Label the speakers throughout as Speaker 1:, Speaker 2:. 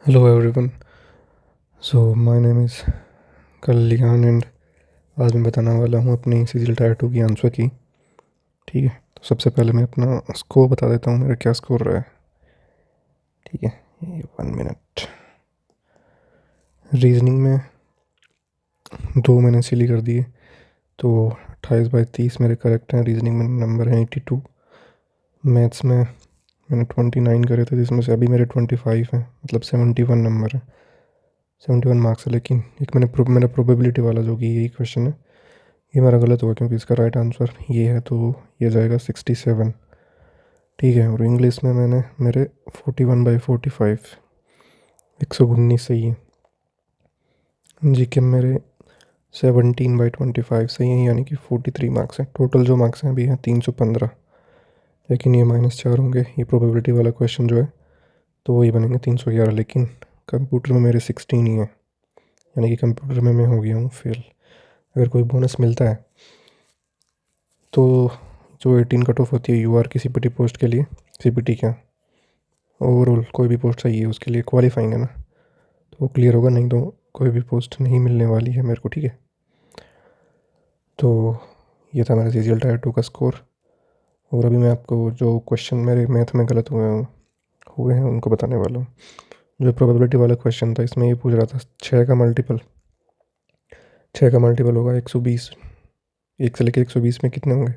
Speaker 1: Hello everyone. My name is Kalyan and आज मैं बताने वाला हूँ अपनी सीजीएल टायर 2 की आंसर की। ठीक है, तो सबसे पहले मैं अपना स्कोर बता देता हूँ, मेरा क्या स्कोर रहा है। ठीक है, ये 1 मिनट। रीजनिंग में 2 मैंने सिली कर दिए, तो 28/30 मेरे करेक्ट हैं। रीजनिंग में नंबर है 82। मैथ्स में मैंने 29 करे थे, जिसमें से अभी मेरे 25 हैं, मतलब 71 नंबर है, 71 मार्क्स है। लेकिन एक मेरा प्रोबेबिलिटी वाला जो कि यही क्वेश्चन है, ये मेरा गलत हुआ क्योंकि इसका राइट आंसर ये है, तो ये जाएगा 67। ठीक है, और इंग्लिश में मैंने मेरे 41/45, 119 सही है। जीके में मेरे 17/25 सही है, यानी कि 43 मार्क्स हैं। टोटल जो मार्क्स हैं अभी हैं 315, लेकिन ये -4 होंगे। ये प्रोबेबिलिटी वाला क्वेश्चन जो है तो वही बनेंगे 311, लेकिन कंप्यूटर में मेरे 16 ही हैं, यानी कि कंप्यूटर में मैं हो गया हूँ फेल। अगर कोई बोनस मिलता है तो जो 18 कट ऑफ होती है यूआर की सीपीटी पोस्ट के लिए, सीपीटी क्या ओवरऑल कोई भी पोस्ट चाहिए उसके लिए क्वालिफाइंग है ना, तो वो क्लियर होगा, नहीं तो कोई भी पोस्ट नहीं मिलने वाली है मेरे को। ठीक है, तो ये था मेरा सीजीएल टायर 2 का स्कोर। और अभी मैं आपको जो क्वेश्चन मेरे मैथ में गलत हुए हैं उनको बताने वाला हूँ। जो प्रोबेबिलिटी वाला क्वेश्चन था, इसमें ये पूछ रहा था 6 का मल्टीपल होगा 120। 1 से लेकर 120 में कितने होंगे?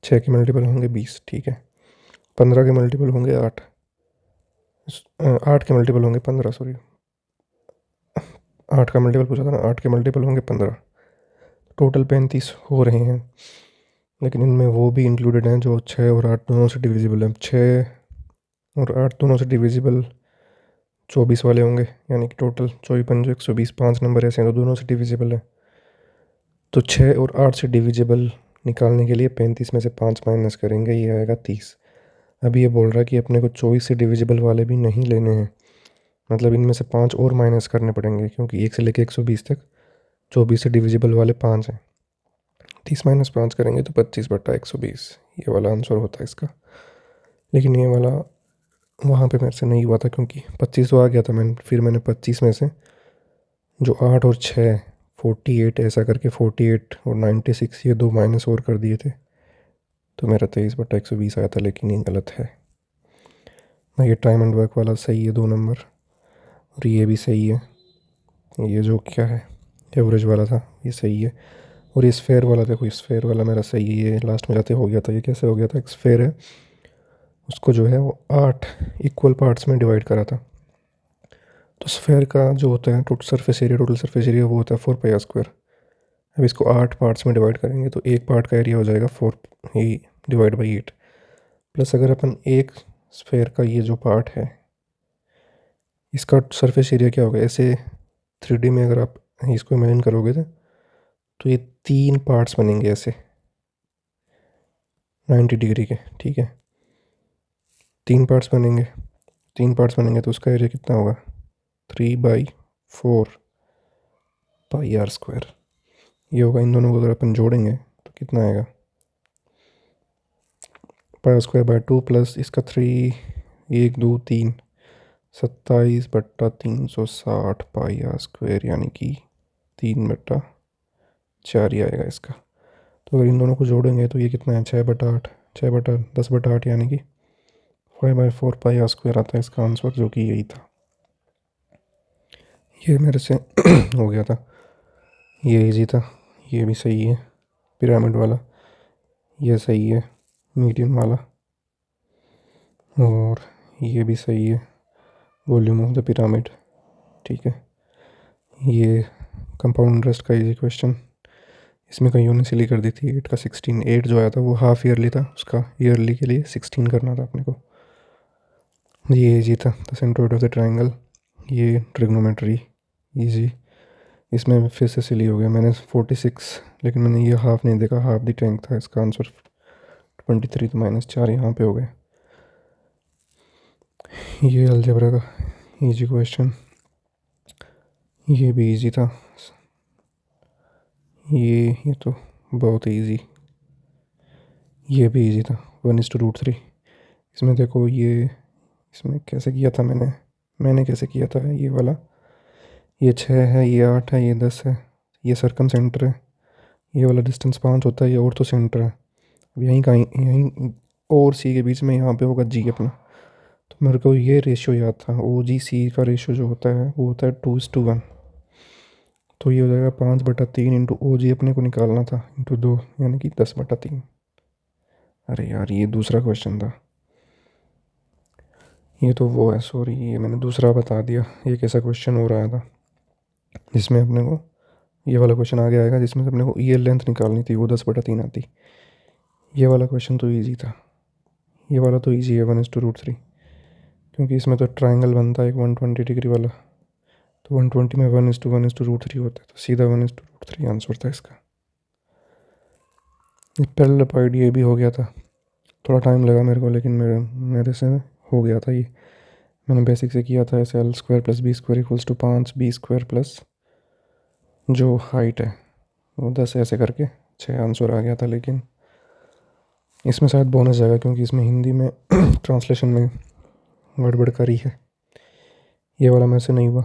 Speaker 1: 6 के मल्टीपल होंगे 20। ठीक है, 15 के मल्टीपल होंगे 8, 8 के मल्टीपल होंगे 15, सॉरी 8 का मल्टीपल पूछा था ना, 8 के मल्टीपल होंगे 15। टोटल 35 हो रहे हैं, लेकिन इनमें वो भी इंक्लूडेड हैं जो 6 और 8 दोनों से डिविजिबल हैं। 6 और 8 दोनों से डिविजिबल 24 वाले होंगे, यानी कि टोटल 24×5 120, 5 नंबर ऐसे हैं तो दोनों से डिविजिबल है। तो 6 और 8 से डिविजिबल निकालने के लिए 35 में से 5 माइनस करेंगे, ये आएगा 30। अभी ये बोल रहा है कि अपने को 24 से डिविजिबल वाले भी नहीं लेने हैं, मतलब इनमें से 5 और माइनस करने पड़ेंगे, क्योंकि 1 से लेकर 120 तक 24 से डिविजिबल वाले 5 हैं। 30 - 5 करेंगे तो 25/120, ये वाला आंसर होता है इसका। लेकिन ये वाला वहाँ पे मेरे से नहीं हुआ था, क्योंकि 25 तो आ गया था। फिर मैंने 25 में से जो 8 और 6 48 ऐसा करके 48 और 96 ये 2 माइनस और कर दिए थे, तो मेरा 23/120 आया था, लेकिन ये गलत है ना। ये टाइम एंड वर्क वाला सही है 2 नंबर, और ये भी सही है। ये जो क्या है एवरेज वाला था ये सही है, और ये स्फेयर वाला देखो, स्फेयर वाला मेरा सही है। ये लास्ट में जाते हो गया था। ये कैसे हो गया था? एक स्फेयर है, उसको जो है वो 8 इक्वल पार्ट्स में डिवाइड करा था। तो स्फेयर का जो होता है टोटल सरफेस एरिया वो होता है 4πr²। अब इसको 8 पार्ट्स में डिवाइड करेंगे तो एक पार्ट का एरिया हो जाएगा 4 ही /8। प्लस अगर अपन एक स्फेयर का ये जो पार्ट है इसका सरफेस एरिया क्या होगा, ऐसे 3D में अगर आप इसको इमेजिन करोगे तो ये 3 पार्ट्स बनेंगे ऐसे 90 डिग्री के। ठीक है, 3 पार्ट्स बनेंगे। 3 पार्ट्स बनेंगे तो उसका एरिया कितना होगा? 3/4πr²। ये होगा। इन दोनों को अगर अपन जोड़ेंगे तो कितना आएगा? πr²/2 प्लस इसका 3, 1 2 3, 27/360 πr², यानी कि 3/4 ही आएगा इसका। तो अगर इन दोनों को जोड़ेंगे तो ये कितना है? 6/8, 6/10/8, यानी कि 5/4πr² आता है इसका आंसर, जो कि यही था। ये मेरे से हो गया था, ये इजी था। ये भी सही है, पिरामिड वाला ये सही है, मीडियम वाला, और ये भी सही है, वॉल्यूम ऑफ द पिरामिड। ठीक है, ये कंपाउंड इंटरेस्ट का इजी क्वेश्चन, इसमें कईयों ने सिली कर दी थी। 8 का 16, 8 जो आया था वो हाफ ईयरली था, उसका ईयरली के लिए 16 करना था अपने को। ये इजी था, the centroid of the triangle, ये ट्रिग्नोमेट्री इजी। इसमें फिर से सिली हो गया मैंने 46, लेकिन मैंने ये हाफ नहीं देखा, हाफ द टैंक था इसका आंसर 23, तो -4 यहाँ पे हो गए। ये अलजेब्रा का इजी क्वेश्चन, ये भी इजी था। ये तो बहुत इजी, ये भी इजी था। 1:√3। इसमें देखो, ये इसमें कैसे किया था मैंने, मैंने कैसे किया था ये वाला, ये 6 है, ये 8 है, ये 10 है, ये सरकम सेंटर है, ये वाला डिस्टेंस 5 होता है, ये और तो सेंटर है। अब यहीं कहीं यहीं और सी के बीच में यहाँ पे होगा जी अपना। तो मेरे को ये रेशियो याद था, ओ जी सी का रेशियो जो होता है वो होता है 2:1। तो ये हो जाएगा 5/3 इंटू ओ जी अपने को निकालना था इंटू 2, यानी कि 10/3। अरे यार ये दूसरा क्वेश्चन था, ये तो वो है, सॉरी, ये मैंने दूसरा बता दिया। ये कैसा क्वेश्चन हो रहा था जिसमें अपने को ये वाला क्वेश्चन आगे आएगा, जिसमें से अपने को ये लेंथ निकालनी थी, वो 10/3 आती। ये वाला क्वेश्चन तो ईजी था, ये वाला तो ईजी है, 1:√3, क्योंकि इसमें तो ट्राइंगल बनता है एक 120 डिग्री वाला। तो 120 में 1:1:√3 होता है, तो सीधा 1:√3 आंसर था इसका। ये पहले पॉइंट ये भी हो गया था, थोड़ा टाइम लगा मेरे को, लेकिन मेरे से हो गया था ये। मैंने बेसिक से किया था ऐसे, l² + b² = 5 b² प्लस जो हाइट है वो 10, ऐसे करके 6 आंसर आ गया था। लेकिन इसमें शायद बोनस जाएगा, क्योंकि इसमें हिंदी में ट्रांसलेशन में गड़बड़ करी है, ये वाला मेरे से नहीं हुआ।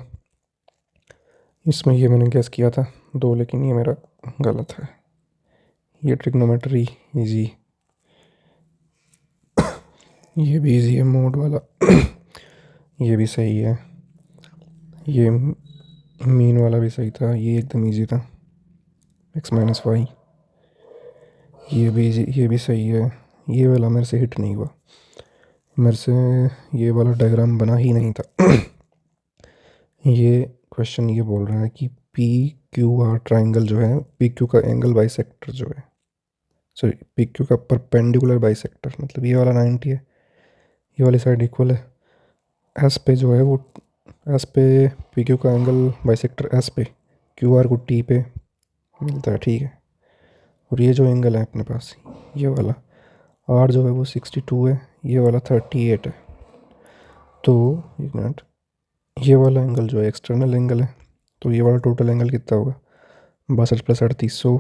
Speaker 1: इसमें ये मैंने गेस किया था 2, लेकिन ये मेरा गलत है। ये ट्रिग्नोमेट्री इजी, ये भी इजी है मोड वाला ये भी सही है, ये मीन वाला भी सही था, ये एकदम इजी था, x-y, ये भी इजी, ये भी सही है। ये वाला मेरे से हिट नहीं हुआ, मेरे से ये वाला डायग्राम बना ही नहीं था ये क्वेश्चन ये बोल रहा है कि पी क्यू आर ट्राइंगल जो है, पी क्यू का एंगल बाइसेक्टर जो है, सॉरी पी क्यू का परपेंडिकुलर बाइसेक्टर, मतलब ये वाला 90 है, ये वाली साइड इक्वल है। एस पे जो है वो, एस पे पी क्यू का एंगल बाइसेक्टर एस पे, क्यू आर को टी पे मिलता है, ठीक है। और ये जो एंगल है अपने पास, ये वाला आर जो है वो 62 है, ये वाला 38 है। तो एक मिनट, ये वाला एंगल जो है एक्सटर्नल एंगल है, तो ये वाला टोटल एंगल कितना होगा, 62 + 3800।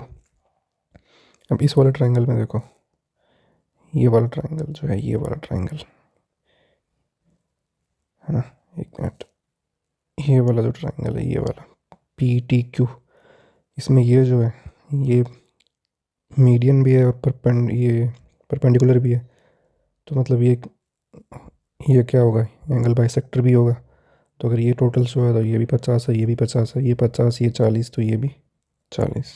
Speaker 1: अब इस वाले ट्राइंगल में देखो, ये वाला ट्राइंगल जो है, ये वाला ट्राइंगल है ना, एक मिनट, ये वाला जो ट्राइंगल है, ये वाला पी टी क्यू, इसमें ये जो है ये मीडियन भी है और ये परपेंडिकुलर भी है। तो मतलब ये क्या होगा, एंगल बाइसेक्टर भी होगा। तो अगर ये टोटल जो है तो ये भी 50 है, ये भी 50 है, ये 50, ये 40, तो ये भी 40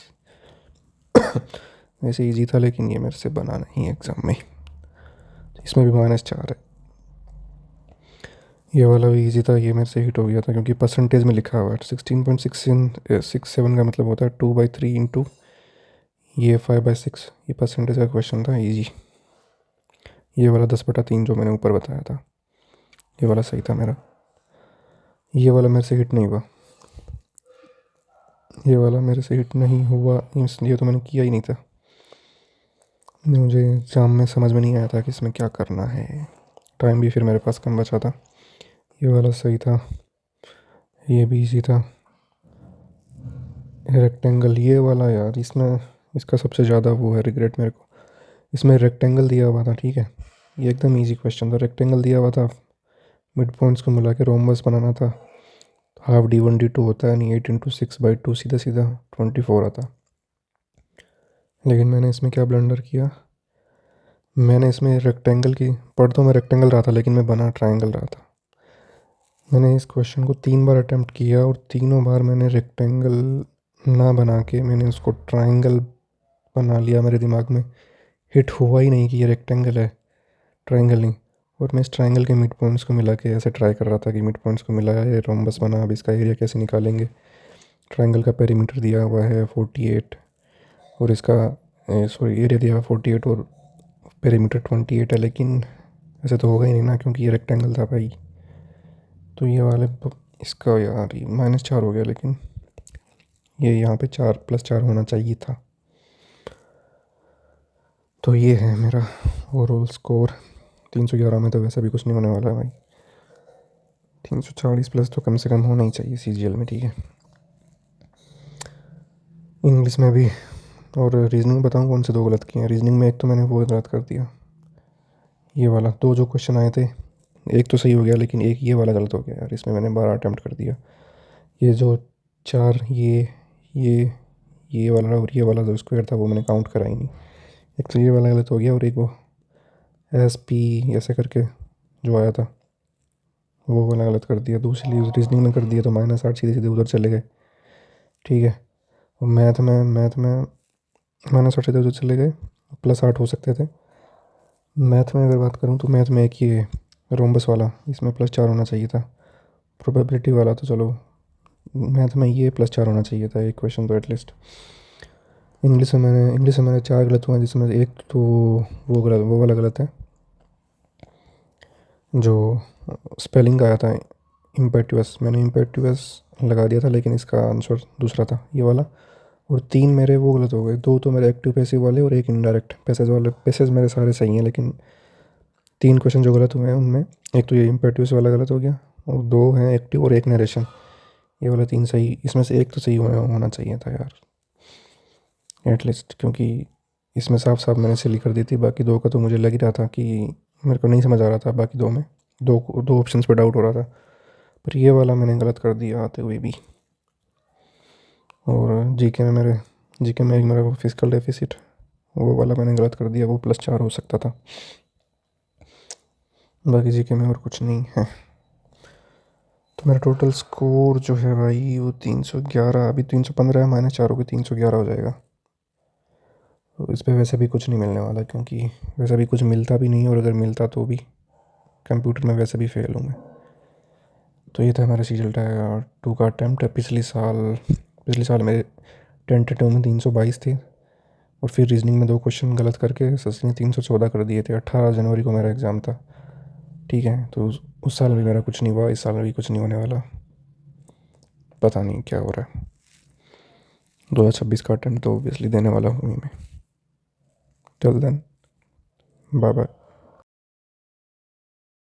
Speaker 1: वैसे इजी था, लेकिन ये मेरे से बना नहीं एग्ज़ाम में, तो इसमें भी -4 है। ये वाला भी इजी था, ये मेरे से हिट हो गया था, क्योंकि परसेंटेज में लिखा हुआ है 16.67 का मतलब होता है 2/3 इंटू ये 5/6, ये परसेंटेज का क्वेश्चन था, इजी। ये वाला 10/3 जो मैंने ऊपर बताया था, ये वाला सही था मेरा। ये वाला मेरे से हिट नहीं हुआ, ये वाला मेरे से हिट नहीं हुआ, इसलिए तो मैंने किया ही नहीं था। मुझे एग्ज़ाम में समझ में नहीं आया था कि इसमें क्या करना है, टाइम भी फिर मेरे पास कम बचा था। ये वाला सही था, ये भी इजी था। रेक्टेंगल, ये वाला यार, इसमें इसका सबसे ज़्यादा वो है रिग्रेट मेरे को, इसमें रेक्टेंगल दिया हुआ था, ठीक है, ये एकदम इजी क्वेश्चन था। रेक्टेंगल दिया हुआ था, मिड पॉइंट्स को मिला के रोम्बस बनाना था, हाफ D1 D2 होता है, नहीं 8 × 6/2, सीधा सीधा 24 आता। लेकिन मैंने इसमें क्या ब्लंडर किया, मैंने इसमें रेक्टेंगल की, पढ़ तो मैं रेक्टेंगल रहा था, लेकिन मैं बना ट्राइंगल रहा था। मैंने इस क्वेश्चन को 3 बार अटैम्प्ट किया, और तीनों बार मैंने रेक्टेंगल ना बना के मैंने उसको ट्राइंगल बना लिया। मेरे दिमाग में हिट हुआ ही नहीं कि ये रेक्टेंगल है, ट्राइंगल नहीं। और मैं इस ट्राइंगल के मिड पॉइंट्स को मिला के ऐसे ट्राई कर रहा था कि मिड पॉइंट्स को मिलाया, ये रोम्बस बना, अब इसका एरिया कैसे निकालेंगे। ट्राइंगल का पेरीमीटर दिया हुआ है 48, और इसका सॉरी एरिया दिया हुआ 48 और पेरीमीटर 28 है, लेकिन ऐसे तो होगा ही नहीं ना, क्योंकि ये रेक्टेंगल था भाई। तो ये वाले इसका यार -4 हो गया, लेकिन ये यहाँ पे 4+4 होना चाहिए था। तो ये है मेरा ओवरऑल स्कोर। 311 में तो वैसे भी कुछ नहीं होने वाला है भाई, 340+ तो कम से कम होना ही चाहिए CGL में, ठीक है। इंग्लिश में भी, और रीजनिंग बताऊँ कौन से 2 गलत किए हैं। रीजनिंग में एक तो मैंने वो गलत कर दिया, ये वाला 2 जो क्वेश्चन आए थे एक तो सही हो गया लेकिन एक ये वाला गलत हो गया यार, इसमें मैंने 12 अटैम्प्ट कर दिया। ये जो चार ये ये वाला और ये वाला जो स्क्वायर था वो मैंने काउंट करा ही नहीं। एक तो ये वाला गलत हो गया और एक वो SP ऐसे करके जो आया था वो वाला गलत कर दिया। दूसरी रीजनिंग में कर दिया तो -8 सीधे सीधे उधर चले गए। ठीक है, और मैथ में -8 सीधे उधर चले गए, +8 हो सकते थे। मैथ में अगर बात करूँ तो मैथ में एक ये रोम्बस वाला, इसमें +4 होना चाहिए था। प्रोबेबिलिटी वाला तो चलो, मैथ में ये +4 होना चाहिए था एक क्वेश्चन तो एटलीस्ट। इंग्लिश में मैंने 4 गलत हुआ, जिसमें एक तो वो वाला गलत है जो स्पेलिंग का आया था इम्पेटुअस, मैंने इम्पेटुअस लगा दिया था लेकिन इसका आंसर दूसरा था ये वाला। और 3 मेरे वो गलत हो गए, 2 तो मेरे एक्टिव पैसिव वाले और एक इनडायरेक्ट पैसेज वाले। पैसेज मेरे सारे सही हैं लेकिन 3 क्वेश्चन जो गलत हुए हैं उनमें एक तो ये इम्पेटुअस वाला गलत हो गया और 2 हैं एक्टिव और एक नरेशन। ये वाला 3 सही, इसमें से एक तो सही होना चाहिए था यार एटलीस्ट, क्योंकि इसमें साफ साफ मैंने सिली कर दी थी। बाकी 2 का तो मुझे लग ही रहा था कि मेरे को नहीं समझ आ रहा था, बाकी 2 में दो ऑप्शंस पे डाउट हो रहा था, पर ये वाला मैंने गलत कर दिया आते हुए भी। और जीके में एक मेरा वो फिजिकल डेफिसिट, वो वाला मैंने गलत कर दिया, वो +4 हो सकता था। बाकी जीके में और कुछ नहीं है। तो मेरा टोटल स्कोर जो है भाई वो 311, अभी 315 है, -4 होकर 311 हो जाएगा। तो इस पर वैसे भी कुछ नहीं मिलने वाला, क्योंकि वैसे भी कुछ मिलता भी नहीं, और अगर मिलता तो भी कंप्यूटर में वैसे भी फेल हूँ मैं। तो ये था हमारा CGL-2 का अटैम्प्ट। पिछले साल मेरे टेंटेटिव में 322 थे, और फिर रीजनिंग में 2 क्वेश्चन गलत करके सच ने 314 कर दिए थे। 18 जनवरी को मेरा एग्ज़ाम था। ठीक है, तो उस साल भी मेरा कुछ नहीं हुआ, इस साल भी कुछ नहीं होने वाला, पता नहीं क्या हो रहा है। 2026 का अटैम्प्ट तो ऑब्वियसली देने वाला हूँ ही मैं। Till then, bye bye.